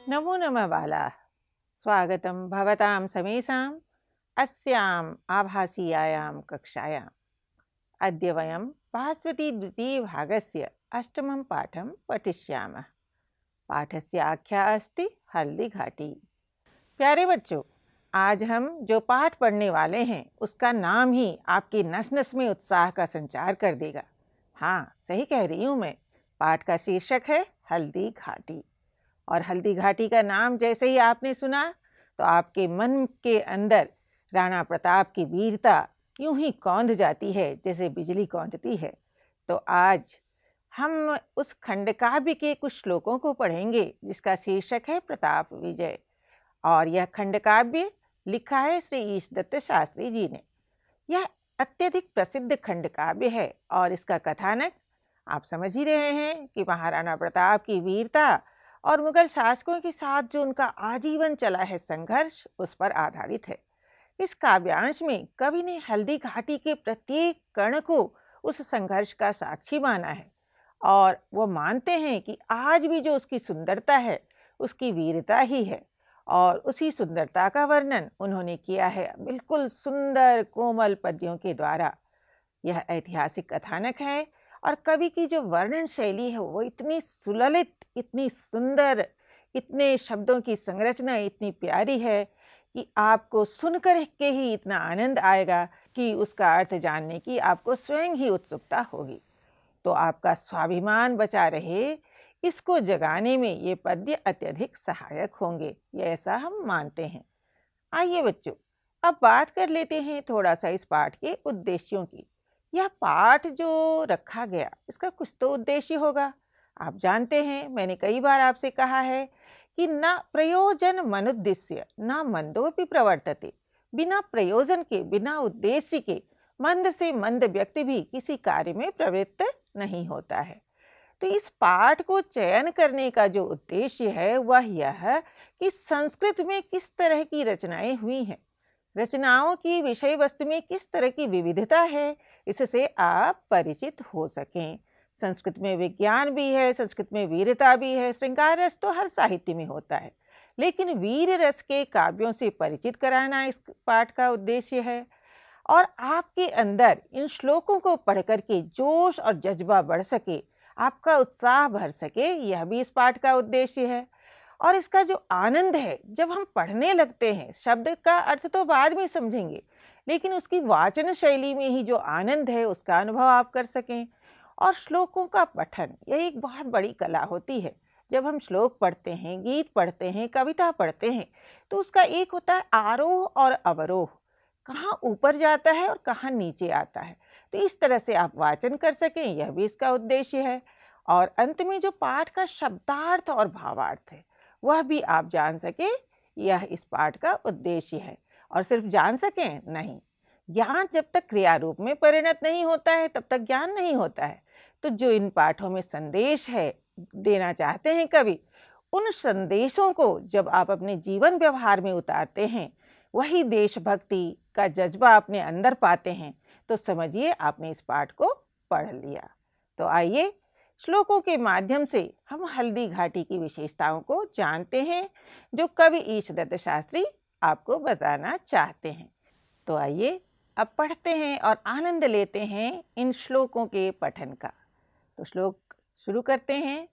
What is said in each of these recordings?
नमो नमः बालाः। स्वागतं भवतां समेषाम् अस्याम् आभासीयायां कक्षायाम्। अद्य वयं भास्वती-द्वितीयभागस्य अष्टमं पाठं पठिष्यामः। पाठस्य आख्या अस्ति हल्दी घाटी। प्यारे बच्चों, आज हम जो पाठ पढ़ने वाले हैं उसका नाम ही आपकी नस नस में उत्साह का संचार कर देगा। हाँ, सही कह रही हूँ मैं। पाठ का शीर्षक है हल्दी घाटी। और हल्दी घाटी का नाम जैसे ही आपने सुना तो आपके मन के अंदर राणा प्रताप की वीरता यूं ही कौंध जाती है जैसे बिजली कौंधती है। तो आज हम उस खंडकाव्य के कुछ श्लोकों को पढ़ेंगे जिसका शीर्षक है प्रताप विजय। और यह खंडकाव्य लिखा है श्री ईशदत्त शास्त्री जी ने। यह अत्यधिक प्रसिद्ध खंडकाव्य है और इसका कथानक आप समझ ही रहे हैं कि महाराणा प्रताप की वीरता और मुगल शासकों के साथ जो उनका आजीवन चला है संघर्ष, उस पर आधारित है। इस काव्यांश में कवि ने हल्दी घाटी के प्रत्येक कण को उस संघर्ष का साक्षी माना है और वो मानते हैं कि आज भी जो उसकी सुंदरता है उसकी वीरता ही है। और उसी सुंदरता का वर्णन उन्होंने किया है बिल्कुल सुंदर कोमल पद्यों के द्वारा। यह ऐतिहासिक कथानक है और कवि की जो वर्णन शैली है वो इतनी सुललित, इतनी सुंदर, इतने शब्दों की संरचना इतनी प्यारी है कि आपको सुनकर के ही इतना आनंद आएगा कि उसका अर्थ जानने की आपको स्वयं ही उत्सुकता होगी। तो आपका स्वाभिमान बचा रहे, इसको जगाने में ये पद्य अत्यधिक सहायक होंगे, ये ऐसा हम मानते हैं। आइए बच्चों, अब बात कर लेते हैं थोड़ा सा इस पाठ के उद्देश्यों की। यह पाठ जो रखा गया इसका कुछ तो उद्देश्य होगा। आप जानते हैं, मैंने कई बार आपसे कहा है कि न प्रयोजन मनुद्देश्य न मंदोपि प्रवर्तते। बिना प्रयोजन के, बिना उद्देश्य के मंद से मंद व्यक्ति भी किसी कार्य में प्रवृत्त नहीं होता है। तो इस पाठ को चयन करने का जो उद्देश्य है वह यह कि संस्कृत में किस तरह की रचनाएं हुई हैं, रचनाओं की विषय वस्तु में किस तरह की विविधता है, इससे आप परिचित हो सकें। संस्कृत में विज्ञान भी है, संस्कृत में वीरता भी है। श्रृंगार रस तो हर साहित्य में होता है, लेकिन वीर रस के काव्यों से परिचित कराना इस पाठ का उद्देश्य है। और आपके अंदर इन श्लोकों को पढ़ करके जोश और जज्बा बढ़ सके, आपका उत्साह भर सके, यह भी इस पाठ का उद्देश्य है। और इसका जो आनंद है, जब हम पढ़ने लगते हैं, शब्द का अर्थ तो बाद में समझेंगे, लेकिन उसकी वाचन शैली में ही जो आनंद है उसका अनुभव आप कर सकें। और श्लोकों का पठन यह एक बहुत बड़ी कला होती है। जब हम श्लोक पढ़ते हैं, गीत पढ़ते हैं, कविता पढ़ते हैं, तो उसका एक होता है आरोह और अवरोह, कहाँ ऊपर जाता है और कहाँ नीचे आता है। तो इस तरह से आप वाचन कर सकें, यह भी इसका उद्देश्य है। और अंत में जो पाठ का शब्दार्थ और भावार्थ है वह भी आप जान सकें, यह इस पाठ का उद्देश्य है। और सिर्फ जान सकें नहीं, ज्ञान जब तक क्रिया रूप में परिणत नहीं होता है तब तक ज्ञान नहीं होता है। तो जो इन पाठों में संदेश है देना चाहते हैं कवि, उन संदेशों को जब आप अपने जीवन व्यवहार में उतारते हैं, वही देशभक्ति का जज्बा अपने अंदर पाते हैं, तो समझिए आपने इस पाठ को पढ़ लिया। तो आइए श्लोकों के माध्यम से हम हल्दी घाटी की विशेषताओं को जानते हैं जो कवि ईशदत्त शास्त्री आपको बताना चाहते हैं। तो आइए अब पढ़ते हैं और आनंद लेते हैं इन श्लोकों के पठन का। तो श्लोक शुरू करते हैं।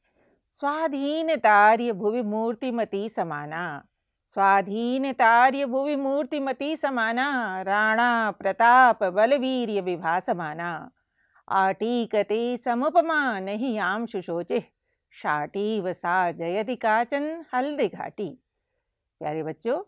स्वाधीनतार्य भुवि मूर्तिमती समाना, स्वाधीनतार्य भुवि मूर्तिमती समाना, राणा प्रताप बलवीर्य विभासमाना, आटीकते समुपमा नहीं याम शुशोचे, शाटीव सा जयति काचन हल्दी घाटी। प्यारे बच्चों,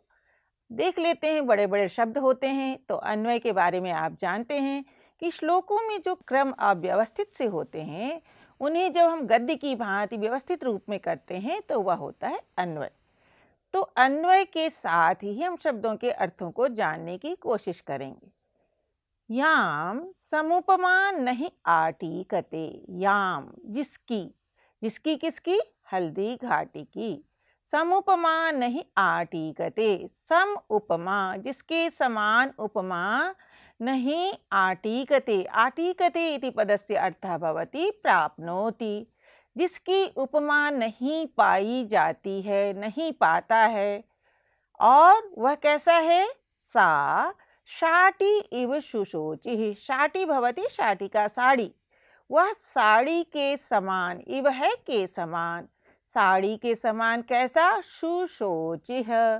देख लेते हैं, बड़े बड़े शब्द होते हैं तो अन्वय के बारे में आप जानते हैं कि श्लोकों में जो क्रम अव्यवस्थित से होते हैं उन्हें जब हम गद्य की भांति व्यवस्थित रूप में करते हैं तो वह होता है अन्वय। तो अन्वय के साथ ही हम शब्दों के अर्थों को जानने की कोशिश करेंगे। याम समुपमा नहीं आटीकते, याम जिसकी, जिसकी किसकी, हल्दी घाटी की। समुपमा नहीं आटीकते, सम उपमा जिसके समान उपमा, नहीं आटीकते, आटीकते इति पदस्य अर्थः भवति प्राप्नोति, जिसकी उपमा नहीं पाई जाती है, नहीं पाता है। और वह कैसा है? सा शाटी इव शुशोचिः। शाटी भवति, शाटिका साड़ी। वह साड़ी के समान, इव है के समान, साड़ी के समान कैसा? शुशोचिः,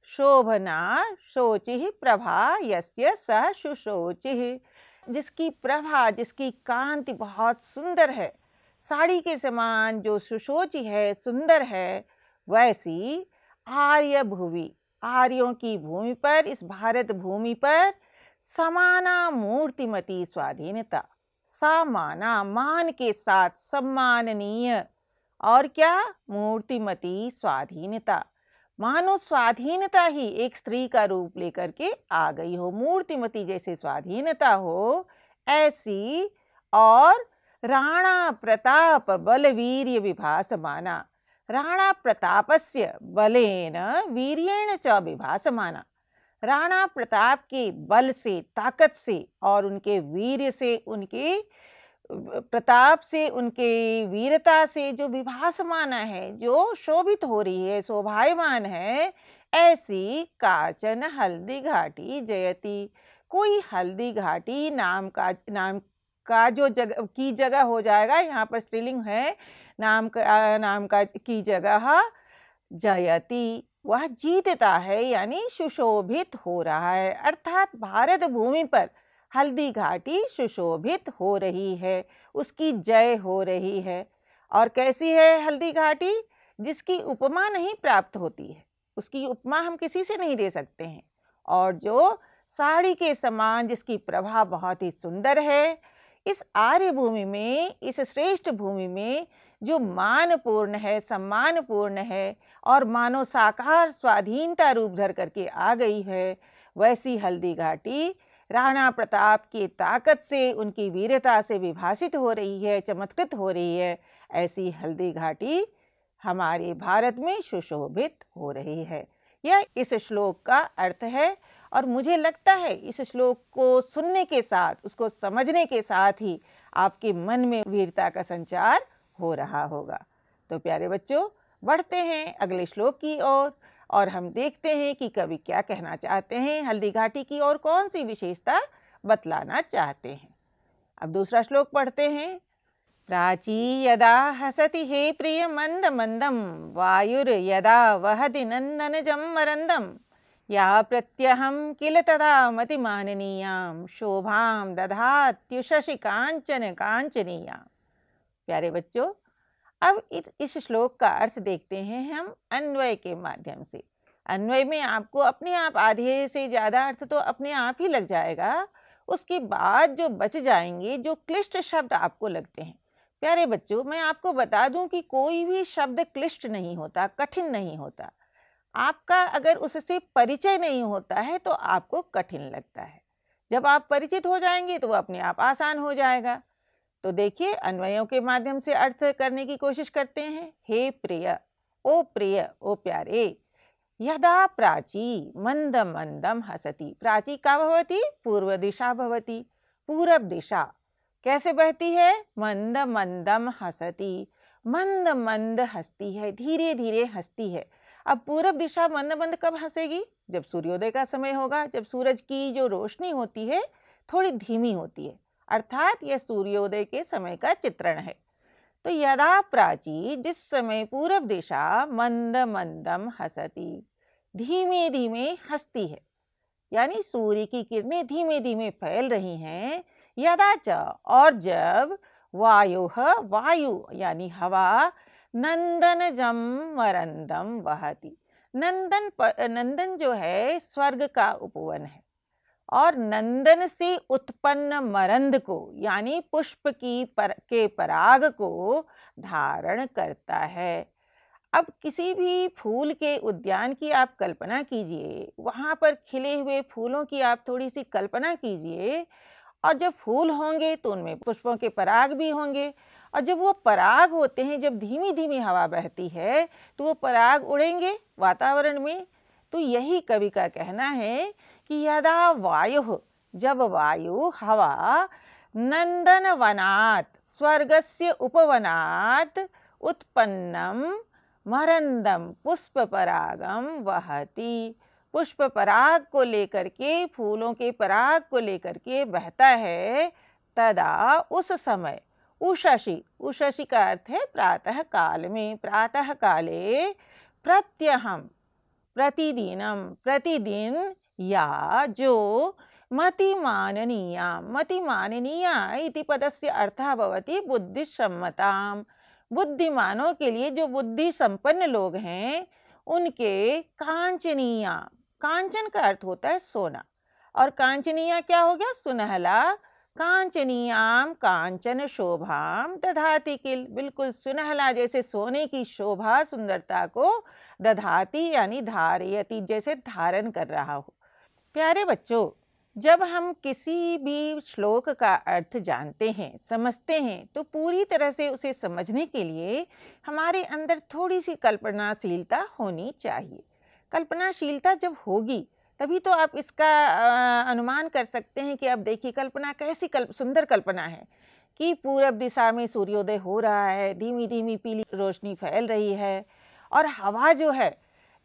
शोभना, शोचिः प्रभा यस्य सः शुशोचिः। जिसकी प्रभा, जिसकी कांति बहुत सुंदर है, साड़ी के समान जो सुशोची है, सुंदर है, वैसी आर्य भूवि, आर्यों की भूमि पर, इस भारत भूमि पर समाना मूर्तिमती स्वाधीनता। समाना, मान के साथ, सम्माननीय, और क्या? मूर्तिमती स्वाधीनता। मानो स्वाधीनता ही एक स्त्री का रूप लेकर के आ गई हो, मूर्तिमती जैसे स्वाधीनता हो ऐसी। और राणा प्रताप बलवीर्य विभासमाना, राणा प्रतापस्य बलेन वीर्येण च विभासमाना। राणा प्रताप के बल से, ताकत से और उनके वीर्य से, उनके प्रताप से, उनके वीरता से जो विभासमान है, जो शोभित हो रही है, शोभायमान है, ऐसी काचन हल्दी घाटी जयति। कोई हल्दी घाटी नाम का जो जगह की जगह हो जाएगा, यहाँ पर स्त्रीलिंग है, नाम का की जगह जयति, वह जीतता है, यानी सुशोभित हो रहा है। अर्थात भारत भूमि पर हल्दी घाटी सुशोभित हो रही है, उसकी जय हो रही है। और कैसी है हल्दी घाटी? जिसकी उपमा नहीं प्राप्त होती है, उसकी उपमा हम किसी से नहीं दे सकते हैं। और जो साड़ी के समान, जिसकी प्रभा बहुत ही सुंदर है। इस आर्य भूमि में, इस श्रेष्ठ भूमि में जो मानपूर्ण है, सम्मानपूर्ण है और मानो साकार स्वाधीनता रूप धर करके आ गई है, वैसी हल्दी घाटी राणा प्रताप की ताकत से, उनकी वीरता से विभासित हो रही है, चमत्कृत हो रही है। ऐसी हल्दी घाटी हमारे भारत में सुशोभित हो रही है। यह इस श्लोक का अर्थ है। और मुझे लगता है इस श्लोक को सुनने के साथ, उसको समझने के साथ ही आपके मन में वीरता का संचार हो रहा होगा। तो प्यारे बच्चों, बढ़ते हैं अगले श्लोक की ओर और हम देखते हैं कि कवि क्या कहना चाहते हैं, हल्दी घाटी की और कौन सी विशेषता बतलाना चाहते हैं। अब दूसरा श्लोक पढ़ते हैं। प्राची यदा हसति हे प्रिय मंद मंदम, वायुर यदा वहति नंदनजं मरंदम, या प्रत्यहं किल तदा मतिमाननीयां, शोभां दधात्युषसि कांचन कांचनीयां। प्यारे बच्चों, अब इस श्लोक का अर्थ देखते हैं हम अन्वय के माध्यम से। अन्वय में आपको अपने आप आधे से ज़्यादा अर्थ तो अपने आप ही लग जाएगा। उसके बाद जो बच जाएंगे, जो क्लिष्ट शब्द आपको लगते हैं, प्यारे बच्चों, मैं आपको बता दूं कि कोई भी शब्द क्लिष्ट नहीं होता, कठिन नहीं होता। आपका अगर उससे परिचय नहीं होता है तो आपको कठिन लगता है। जब आप परिचित हो जाएंगे तो वो अपने आप आसान हो जाएगा। तो देखिए, अन्वयों के माध्यम से अर्थ करने की कोशिश करते हैं। हे प्रिय, ओ प्रिय, ओ प्यारे। यदा प्राची मंद मंदम हसति, प्राची का भवति? पूर्व दिशा भवति, पूरब दिशा। कैसे बहती है? मंद मंदम हसति, मंद मंद हंसती है, धीरे धीरे हंसती है। अब पूरब दिशा मंद मंद कब हंसेगी? जब सूर्योदय का समय होगा, जब सूरज की जो रोशनी होती है थोड़ी धीमी होती है, अर्थात यह सूर्योदय के समय का चित्रण है। तो यदा प्राची, जिस समय पूरब दिशा मंद मंदम हसति, धीमे धीमे हंसती है, यानी सूर्य की किरणें धीमे धीमे फैल रही हैं। यदा च, और जब वायु यानी हवा नंदनजं मरंदम वहति, नंदन जो है स्वर्ग का उपवन है, और नंदन से उत्पन्न मरंद को यानी पुष्प के पराग को धारण करता है। अब किसी भी फूल के उद्यान की आप कल्पना कीजिए, वहाँ पर खिले हुए फूलों की आप थोड़ी सी कल्पना कीजिए, और जब फूल होंगे तो उनमें पुष्पों के पराग भी होंगे, और जब वो पराग होते हैं, जब धीमी धीमी हवा बहती है तो वो पराग उड़ेंगे वातावरण में। तो यही कवि का कहना है कि यदा वायु, जब वायु, हवा नंदन वनात्, स्वर्गस्य उपवनात् उत्पन्नम मरंदम पुष्पपरागम वहति। पुष्प पराग को लेकर के, फूलों के पराग को लेकर के बहता है। तदा उस समय, उषसि, उषसि का अर्थ है प्रातः काल में, प्रातः काले प्रत्यहम, प्रतिदिनम, प्रतिदिन, या जो मतिमाननीया, मतिमाननीया इति पदस्य अर्थः भवति बुद्धिसम्मताम्। बुद्धिमानों के लिए, जो बुद्धि संपन्न लोग हैं, उनके कांचनीया, कांचन का अर्थ होता है सोना, और कांचनीया क्या हो गया? सुनहला। कांचनीयाम कांचन शोभाम दधाति किल, बिल्कुल सुनहला जैसे सोने की शोभा, सुंदरता को दधाति यानी धारयति, जैसे धारण कर रहा हो। प्यारे बच्चों, जब हम किसी भी श्लोक का अर्थ जानते हैं, समझते हैं, तो पूरी तरह से उसे समझने के लिए हमारे अंदर थोड़ी सी कल्पनाशीलता होनी चाहिए। कल्पनाशीलता जब होगी तभी तो आप इसका अनुमान कर सकते हैं कि अब देखिए कल्पना कैसी सुंदर कल्पना है कि पूरब दिशा में सूर्योदय हो रहा है, धीमी धीमी पीली रोशनी फैल रही है, और हवा जो है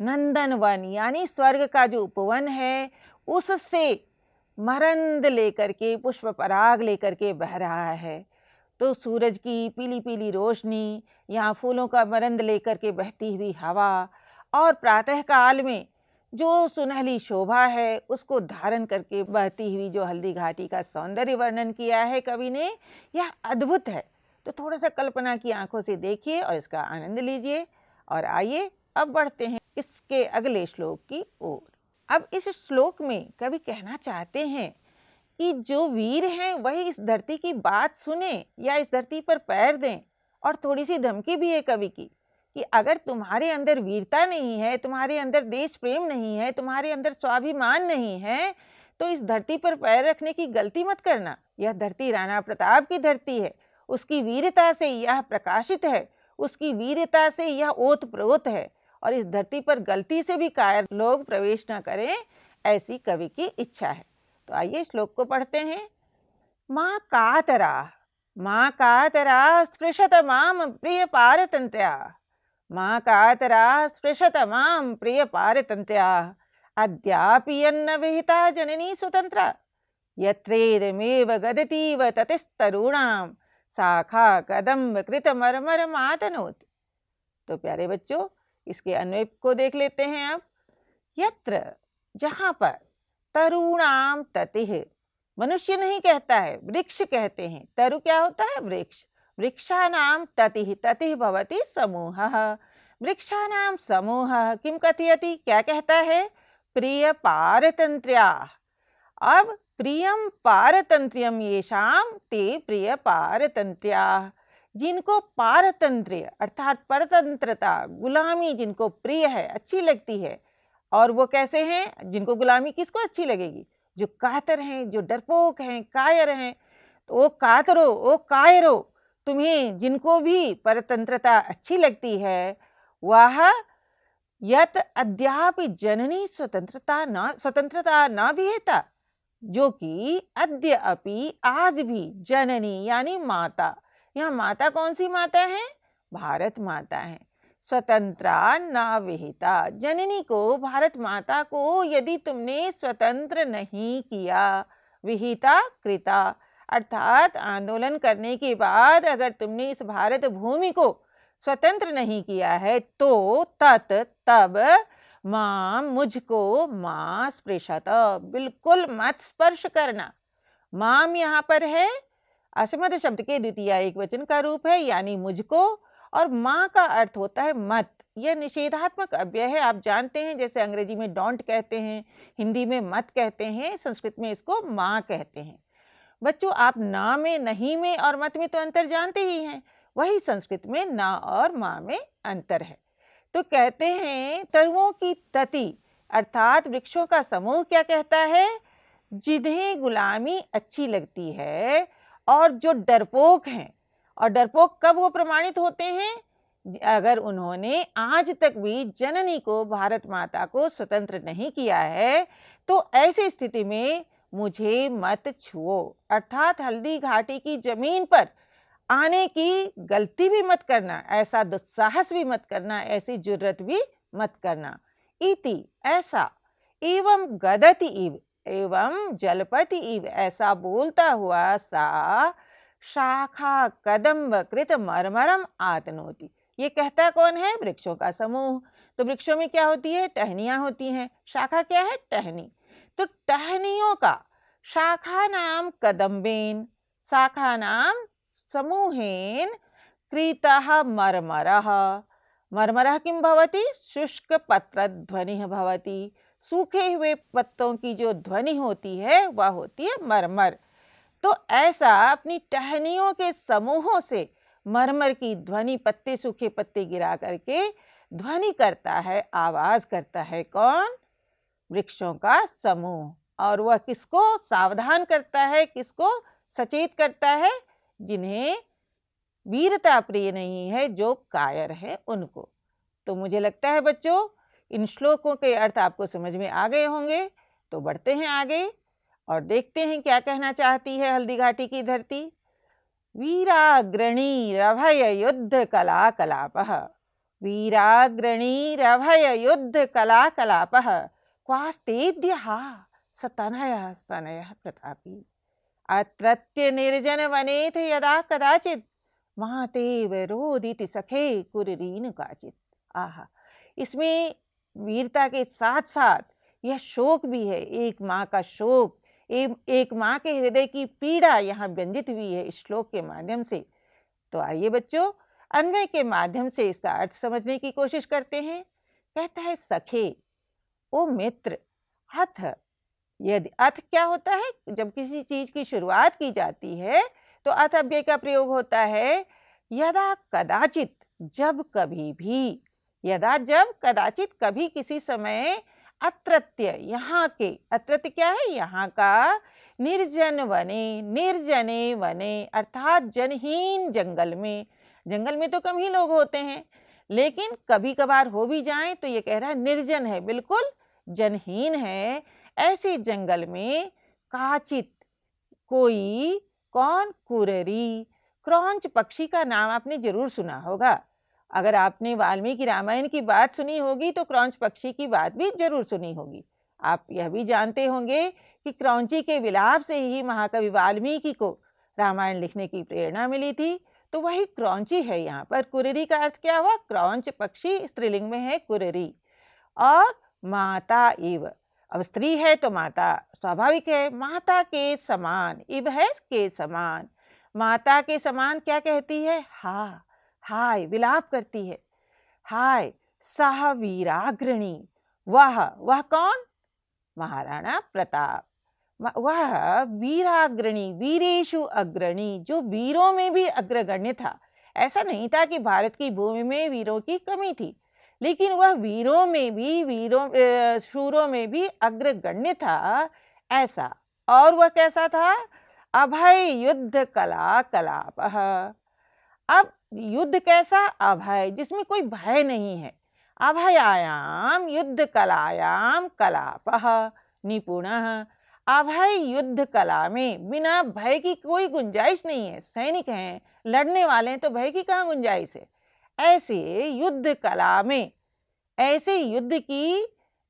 नंदनवन यानी स्वर्ग का जो उपवन है उससे मरंद लेकर के, पुष्प पराग लेकर के बह रहा है। तो सूरज की पीली पीली रोशनी, यहाँ फूलों का मरंद लेकर के बहती हुई हवा, और प्रातः काल में जो सुनहली शोभा है उसको धारण करके बहती हुई जो हल्दी घाटी का सौंदर्य वर्णन किया है कवि ने, यह अद्भुत है। तो थोड़ा सा कल्पना की आंखों से देखिए और इसका आनंद लीजिए। और आइए अब बढ़ते हैं इसके अगले श्लोक की ओर। अब इस श्लोक में कवि कहना चाहते हैं कि जो वीर हैं वही इस धरती की बात सुने या इस धरती पर पैर दें। और थोड़ी सी धमकी भी है कवि की कि अगर तुम्हारे अंदर वीरता नहीं है, तुम्हारे अंदर देश प्रेम नहीं है, तुम्हारे अंदर स्वाभिमान नहीं है, तो इस धरती पर पैर रखने की गलती मत करना। यह धरती राणा प्रताप की धरती है, उसकी वीरता से यह प्रकाशित है, उसकी वीरता से यह ओतप्रोत है, और इस धरती पर गलती से भी कायर लोग प्रवेश न करें, ऐसी कवि की इच्छा है। तो आइए श्लोक को पढ़ते हैं। माँ कातरा, माँ कातरा स्पृशत माम प्रिय पारतंत्र्या, माँ कातरा स्पृशत माम प्रिय पारतंत्र्या, अद्यापि यन्न विहिता जननी स्वतंत्रा, यत्रेदमेव गदतीव ततिस्तरूणाम शाखा कदम्ब कृत मरमर मातनोति। तो प्यारे बच्चों, इसके अन्वय को देख लेते हैं अब। यत्र, जहाँ पर, तरुणाम ततिः, मनुष्य नहीं कहता है, वृक्ष कहते हैं। तरु क्या होता है? वृक्ष। वृक्षाणाम ततिः, ततिः भवति समूहः, वृक्षाणाम समूहः किं कथयति, क्या कहता है? प्रिय पारतंत्र्या। अब प्रियम पारतंत्र्यम येषाम ते प्रिय पारतंत्र्या, जिनको पारतंत्र्य अर्थात परतंत्रता, गुलामी जिनको प्रिय है, अच्छी लगती है। और वो कैसे हैं? जिनको गुलामी किसको अच्छी लगेगी? जो कातर हैं, जो डरपोक हैं, कायर हैं। तो ओ कातरो, ओ कायरो, तुम्हें जिनको भी परतंत्रता अच्छी लगती है, वह यत अद्यापि जननी स्वतंत्रता न विहेता, जो कि अद्य अपि, आज भी, जननी यानी माता। यहाँ माता कौन सी माता है? भारत माता है। स्वतंत्रा न विहिता, जननी को, भारत माता को यदि तुमने स्वतंत्र नहीं किया, विहिता कृता अर्थात आंदोलन करने के बाद अगर तुमने इस भारत भूमि को स्वतंत्र नहीं किया है, तो तब मां, मुझको, मां स्पृशत, बिल्कुल मत स्पर्श करना। माम यहाँ पर है असमर्थ शब्द के द्वितीय एक वचन का रूप है, यानी मुझको, और माँ का अर्थ होता है मत। यह निषेधात्मक अव्यय है, आप जानते हैं, जैसे अंग्रेजी में डोंट कहते हैं, हिंदी में मत कहते हैं, संस्कृत में इसको माँ कहते हैं। बच्चों, आप ना में, नहीं में और मत में तो अंतर जानते ही हैं, वही संस्कृत में ना और माँ में अंतर है। तो कहते हैं तरुओं की तति अर्थात वृक्षों का समूह क्या कहता है? जिन्हें गुलामी अच्छी लगती है और जो डरपोक हैं। और डरपोक कब वो प्रमाणित होते हैं? अगर उन्होंने आज तक भी जननी को, भारत माता को स्वतंत्र नहीं किया है, तो ऐसी स्थिति में मुझे मत छुओ, अर्थात हल्दी घाटी की जमीन पर आने की गलती भी मत करना, ऐसा दुस्साहस भी मत करना, ऐसी जुर्रत भी मत करना। इति ऐसा, एवं गदति इव एवं जलपति इव ऐसा बोलता हुआ सा शाखा कदम्ब कृत मरमरम आतनोति। ये कहता कौन है? वृक्षों का समूह। तो वृक्षों में क्या होती है? टहनियां होती हैं। शाखा क्या है? टहनी। तो टहनियों का शाखा नाम कदम्बेन, शाखा नाम समूहेन क्रीतः मर्मरः। मर्मरः किं भवति? शुष्क पत्र ध्वनि भवति। सूखे हुए पत्तों की जो ध्वनि होती है वह होती है मरमर। तो ऐसा अपनी टहनियों के समूहों से मरमर की ध्वनि, पत्ते, सूखे पत्ते गिरा करके ध्वनि करता है, आवाज करता है। कौन? वृक्षों का समूह। और वह किसको सावधान करता है, किसको सचेत करता है? जिन्हें वीरता प्रिय नहीं है, जो कायर है उनको। तो मुझे लगता है बच्चों इन श्लोकों के अर्थ आपको समझ में आ गए होंगे। तो बढ़ते हैं आगे और देखते हैं क्या कहना चाहती है हल्दी घाटी की धरती। वीराग्रणी रभय युद्ध कला कलापः, वीराग्रणी रभय युद्ध कला कलापः, क्वास्तेद्यः सतनयः स्तनयः प्रतापी, अत्रत्य निर्जन वनेथ यदा कदाचित्, महातेव रोदिति सखे कुररीन काचित्। आहा, इसमें वीरता के साथ साथ यह शोक भी है, एक माँ का शोक, एक माँ के हृदय की पीड़ा यहाँ व्यंजित हुई है इस श्लोक के माध्यम से। तो आइए बच्चों अन्वय के माध्यम से इसका अर्थ समझने की कोशिश करते हैं। कहता है सखे, ओ मित्र, अथ, यदि, अथ क्या होता है? जब किसी चीज की शुरुआत की जाती है तो अथ अव्यय का प्रयोग होता है। यदा कदाचित, जब कभी भी, यदा जब, कदाचित कभी किसी समय, अत्रत्य यहाँ के, अत्रत्य क्या है? यहाँ का, निर्जन वने, निर्जने वने अर्थात जनहीन जंगल में। जंगल में तो कम ही लोग होते हैं, लेकिन कभी कभार हो भी जाएं तो ये कह रहा है निर्जन है, बिल्कुल जनहीन है। ऐसे जंगल में काचित, कोई, कौन? कुररी, क्रौंच पक्षी का नाम आपने जरूर सुना होगा। अगर आपने वाल्मीकि रामायण की बात सुनी होगी तो क्रौंच पक्षी की बात भी जरूर सुनी होगी। आप यह भी जानते होंगे कि क्रौंची के विलाप से ही महाकवि वाल्मीकि को रामायण लिखने की प्रेरणा मिली थी। तो वही क्रौंची है यहाँ पर। कुररी का अर्थ क्या हुआ? क्रौंच पक्षी, स्त्रीलिंग में है कुररी। और माता इव, अब स्त्री है तो माता स्वाभाविक है, माता के समान, इव है के समान, माता के समान क्या कहती है? हा, हाय, विलाप करती है। हाय, सह वीराग्रणी, वह कौन? महाराणा प्रताप। वह वीराग्रणी, वीरेशु अग्रणी, जो वीरों में भी अग्रगण्य था। ऐसा नहीं था कि भारत की भूमि में वीरों की कमी थी, लेकिन वह वीरों में भी, शूरों में भी अग्रगण्य था। ऐसा, और वह कैसा था? अभय युद्ध कला कलापः। अब युद्ध कैसा? अभय, जिसमें कोई भय नहीं है। अभयायाम युद्ध कलायाम कलापः निपुणः। अभय युद्ध कला में बिना भय की कोई गुंजाइश नहीं है। सैनिक हैं, लड़ने वाले हैं, तो भय की कहाँ गुंजाइश है? ऐसे युद्ध कला में, ऐसे युद्ध की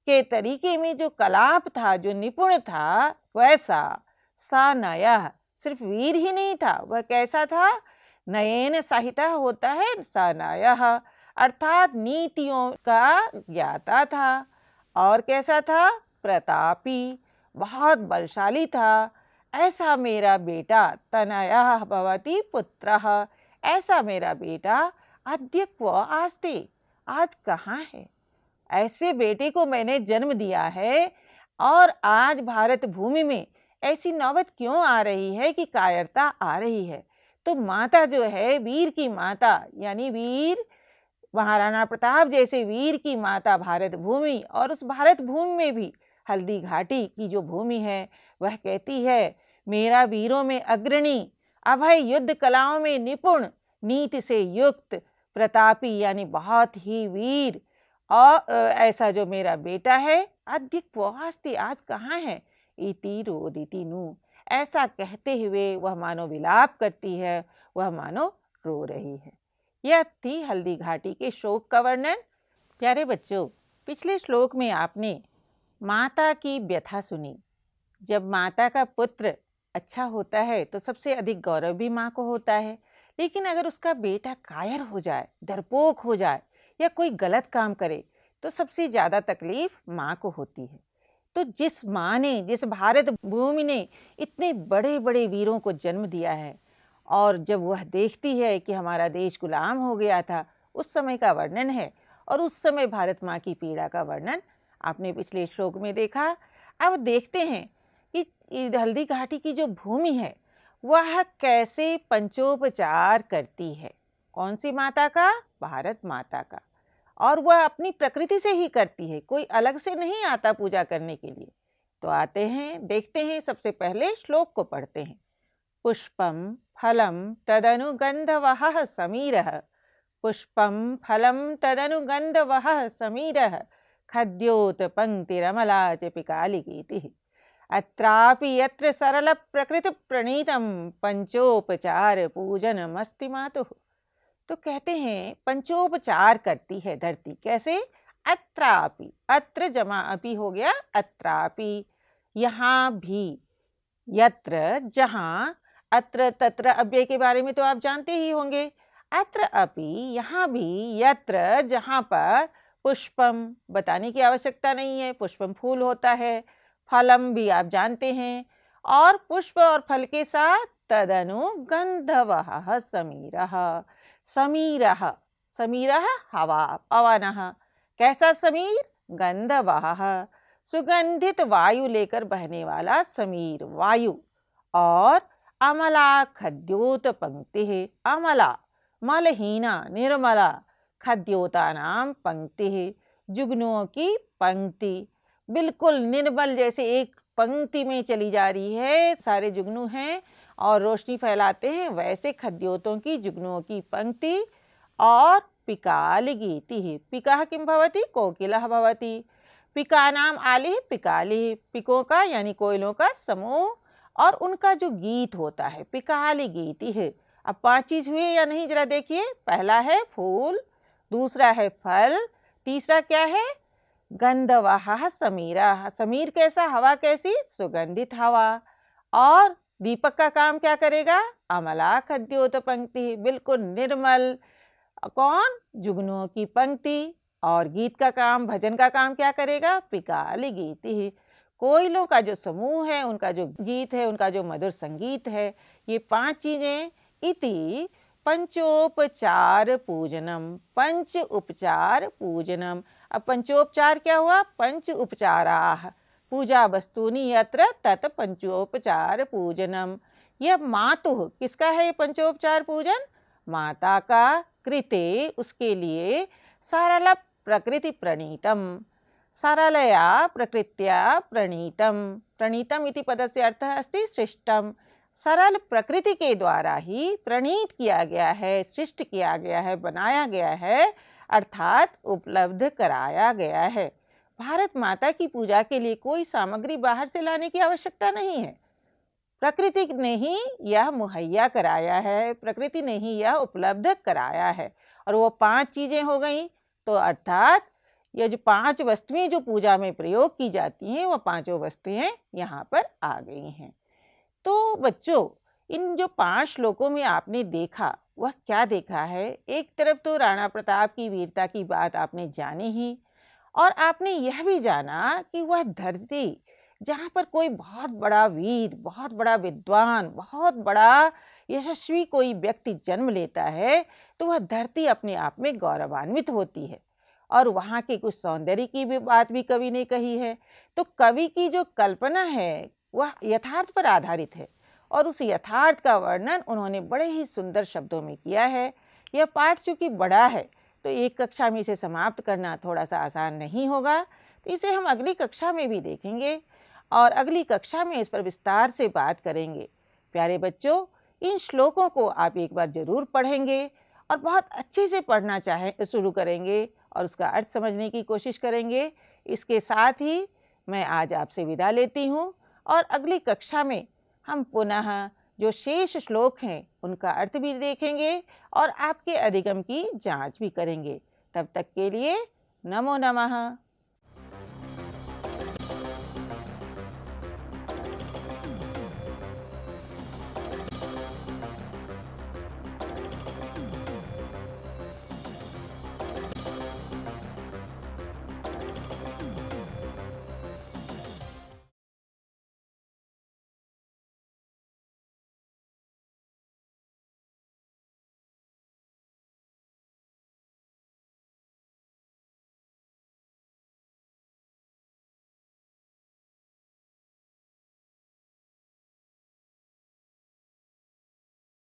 के तरीके में जो कलाप था, जो निपुण था, वैसा सा नयः, सिर्फ वीर ही नहीं था, वह कैसा था? नयेन सहिता होता है सनयः, अर्थात नीतियों का ज्ञाता था। और कैसा था? प्रतापी, बहुत बलशाली था। ऐसा मेरा बेटा, तनयः भवति पुत्रः, ऐसा मेरा बेटा अद्य क्व आस्ते, आज कहाँ है? ऐसे बेटे को मैंने जन्म दिया है और आज भारत भूमि में ऐसी नौबत क्यों आ रही है कि कायरता आ रही है? तो माता जो है, वीर की माता, यानी वीर महाराणा प्रताप जैसे वीर की माता भारत भूमि, और उस भारत भूमि में भी हल्दी घाटी की जो भूमि है, वह कहती है मेरा वीरों में अग्रणी, अभय युद्ध कलाओं में निपुण, नीति से युक्त, प्रतापी यानी बहुत ही वीर, और ऐसा जो मेरा बेटा है, अद्य क्व अस्ति, आज कहाँ है? इति रोदिति नु, ऐसा कहते हुए वह मानो विलाप करती है, वह मानो रो रही है। यह थी हल्दी घाटी के शोक का वर्णन। प्यारे बच्चों, पिछले श्लोक में आपने माता की व्यथा सुनी। जब माता का पुत्र अच्छा होता है तो सबसे अधिक गौरव भी माँ को होता है, लेकिन अगर उसका बेटा कायर हो जाए, डरपोक हो जाए या कोई गलत काम करे तो सबसे ज़्यादा तकलीफ माँ को होती है। तो जिस माँ ने, जिस भारत भूमि ने इतने बड़े बड़े वीरों को जन्म दिया है, और जब वह देखती है कि हमारा देश गुलाम हो गया था, उस समय का वर्णन है और उस समय भारत माँ की पीड़ा का वर्णन आपने पिछले श्लोक में देखा। अब देखते हैं कि हल्दी घाटी की जो भूमि है वह कैसे पंचोपचार करती है। कौन सी माता का? भारत माता का। और वह अपनी प्रकृति से ही करती है, कोई अलग से नहीं आता पूजा करने के लिए। तो आते हैं, देखते हैं, सबसे पहले श्लोक को पढ़ते हैं। पुष्पम फलम तदनुगंधवः समीरः, पुष्पम फलम तदनुगंधवः समीरः, खद्योत पंक्तिरमला च पिकालिकीतिः, अत्रापि यत्र सरल प्रकृति प्रणीतम पंचोपचार पूजनमस्ति मातुः। तो कहते हैं पंचोपचार करती है धरती। कैसे? अत्रापि, अत्र जमा अपि हो गया, अत्रापि यहाँ भी, यत्र जहाँ, अत्र तत्र अव्यय के बारे में तो आप जानते ही होंगे। अत्र अपि यहाँ भी, यत्र जहाँ पर, पुष्पम बताने की आवश्यकता नहीं है, पुष्पम फूल होता है, फलम भी आप जानते हैं, और पुष्प और फल के साथ तदनु गंधवः समीरः, समीरः, समीरः हवा, पवनः। कैसा समीर? गंधवः, सुगंधित वायु लेकर बहने वाला समीर, वायु। और अमला खद्योत पंक्ति है, अमला मलहीना निर्मला, खद्योता नाम पंक्ति है, जुगनुओं की पंक्ति, बिल्कुल निर्मल, जैसे एक पंक्ति में चली जा रही है, सारे जुगनू हैं और रोशनी फैलाते हैं, वैसे खद्योतों की, जुगनुओं की पंक्ति। और पिकाल गीति है, पिका किम भवति? कोकिलः भवति, पिका नाम आलिः पिकालिः, पिकों का यानी कोयलों का समूह, और उनका जो गीत होता है पिकाली गीति है। अब 5 चीज हुए या नहीं, जरा देखिए। पहला है फूल, दूसरा है फल, तीसरा क्या है? गंधवः समीरः, समीर कैसा? हवा कैसी? सुगंधित हवा। और दीपक का काम क्या करेगा? अमला खद्योत पंक्ति, बिल्कुल निर्मल, कौन? जुगनुओं की पंक्ति। और गीत का काम, भजन का काम क्या करेगा? पिकाली गीति, कोयलों का जो समूह है, उनका जो गीत है, उनका जो मधुर संगीत है। ये 5 चीजें इति पंचोपचार पूजनम, पंच उपचार पूजनम। अब पंचोपचार क्या हुआ? पंच उपचाराः पूजा वस्तूनि यत्र तत् पंचोपचार पूजनम। यह मातुः, किसका है ये पंचोपचार पूजन? माता का, कृते उसके लिए, सरल प्रकृति प्रणीतम, सरलया प्रकृत्या प्रणीतम, प्रणीतम इति पदस्य अर्थः अस्ति सृष्टम, सरल प्रकृति के द्वारा ही प्रणीत किया गया है, सृष्ट किया गया है, बनाया गया है, अर्थात उपलब्ध कराया गया है। भारत माता की पूजा के लिए कोई सामग्री बाहर से लाने की आवश्यकता नहीं है, प्रकृति ने ही यह मुहैया कराया है, प्रकृति ने ही यह उपलब्ध कराया है। और वो 5 चीजें हो गई, तो अर्थात ये जो 5 वस्तुएं जो पूजा में प्रयोग की जाती हैं, वो 5 वस्तुएं यहाँ पर आ गई हैं। तो बच्चों, इन जो 5 श्लोकों में आपने देखा, वह क्या देखा है? एक तरफ तो राणा प्रताप की वीरता की बात आपने जानी ही, और आपने यह भी जाना कि वह धरती जहाँ पर कोई बहुत बड़ा वीर, बहुत बड़ा विद्वान, बहुत बड़ा यशस्वी कोई व्यक्ति जन्म लेता है, तो वह धरती अपने आप में गौरवान्वित होती है। और वहाँ के कुछ सौंदर्य की भी बात भी कवि ने कही है। तो कवि की जो कल्पना है वह यथार्थ पर आधारित है, और उस यथार्थ का वर्णन उन्होंने बड़े ही सुंदर शब्दों में किया है। यह पाठ चूँकि बड़ा है तो एक कक्षा में इसे समाप्त करना थोड़ा सा आसान नहीं होगा, तो इसे हम अगली कक्षा में भी देखेंगे और अगली कक्षा में इस पर विस्तार से बात करेंगे। प्यारे बच्चों, इन श्लोकों को आप एक बार जरूर पढ़ेंगे और बहुत अच्छे से पढ़ना शुरू करेंगे और उसका अर्थ समझने की कोशिश करेंगे। इसके साथ ही मैं आज आपसे विदा लेती हूँ और अगली कक्षा में हम पुनः जो शेष श्लोक हैं उनका अर्थ भी देखेंगे और आपके अधिगम की जांच भी करेंगे। तब तक के लिए नमो नमः।